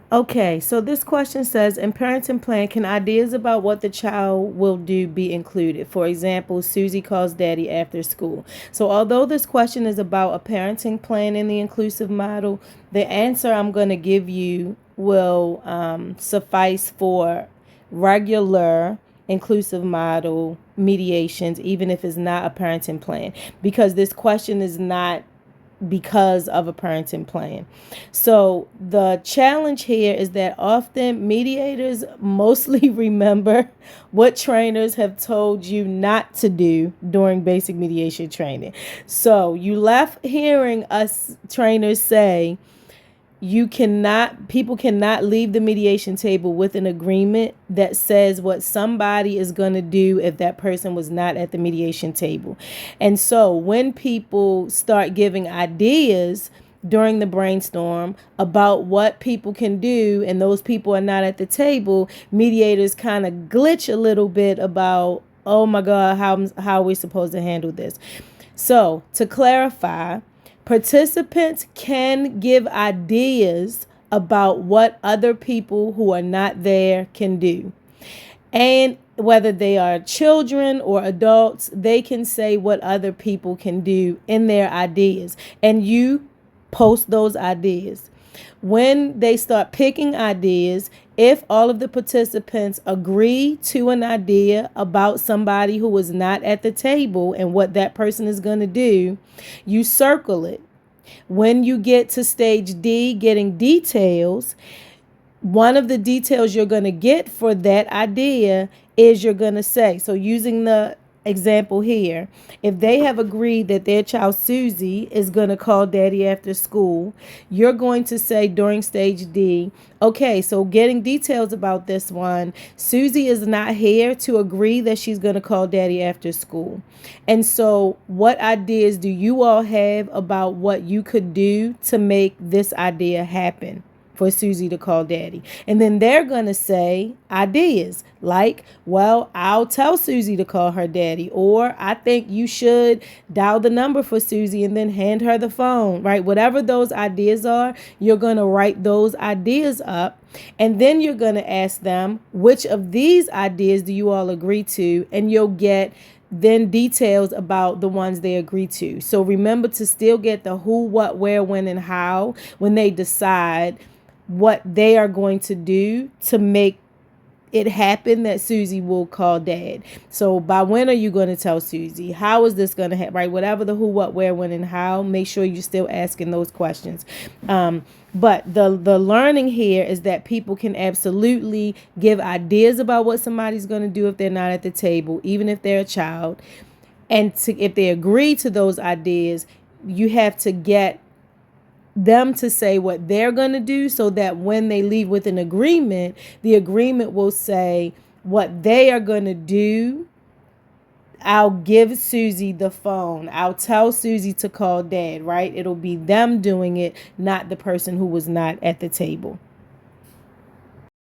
Okay, so this question says, in parenting plan, can ideas about what the child will do be included? For example, Susie calls daddy after school. So although this question is about a parenting plan in the inclusive model, the answer I'm going to give you will suffice for regular inclusive model mediations, even if it's not a parenting plan, because this question is not because of a parenting plan. So the challenge here is that often mediators mostly remember what trainers have told you not to do during basic mediation training. So you left hearing us trainers say, people cannot leave the mediation table with an agreement that says what somebody is going to do if that person was not at the mediation table. And so when people start giving ideas during the brainstorm about what people can do and those people are not at the table, mediators kind of glitch a little bit about, oh my God, how are we supposed to handle this? So to clarify, participants can give ideas about what other people who are not there can do. And whether they are children or adults, they can say what other people can do in their ideas. And you post those ideas. When they start picking ideas, if all of the participants agree to an idea about somebody who is not at the table and what that person is going to do, you circle it. When you get to stage D, getting details, one of the details you're going to get for that idea is you're going to say, so using the example here, if they have agreed that their child Susie is going to call daddy after school, you're going to say during stage D, okay, so getting details about this one, Susie is not here to agree that she's going to call daddy after school. And so what ideas do you all have about what you could do to make this idea happen for Susie to call daddy? And then they're going to say ideas like, well, I'll tell Susie to call her daddy, or I think you should dial the number for Susie and then hand her the phone, right? Whatever those ideas are, you're going to write those ideas up. And then you're going to ask them, which of these ideas do you all agree to? And you'll get then details about the ones they agree to. So remember to still get the who, what, where, when, and how when they decide what they are going to do to make it happen that Susie will call dad. So by when are you going to tell Susie? How is this going to happen? Right? Whatever the who, what, where, when, and how, make sure you're still asking those questions. But the learning here is that people can absolutely give ideas about what somebody's going to do if they're not at the table, even if they're a child. And if they agree to those ideas, you have to get them to say what they're going to do so that when they leave with an agreement, the agreement will say what they are going to do. I'll give Susie the phone. I'll tell Susie to call dad, right? It'll be them doing it, not the person who was not at the table.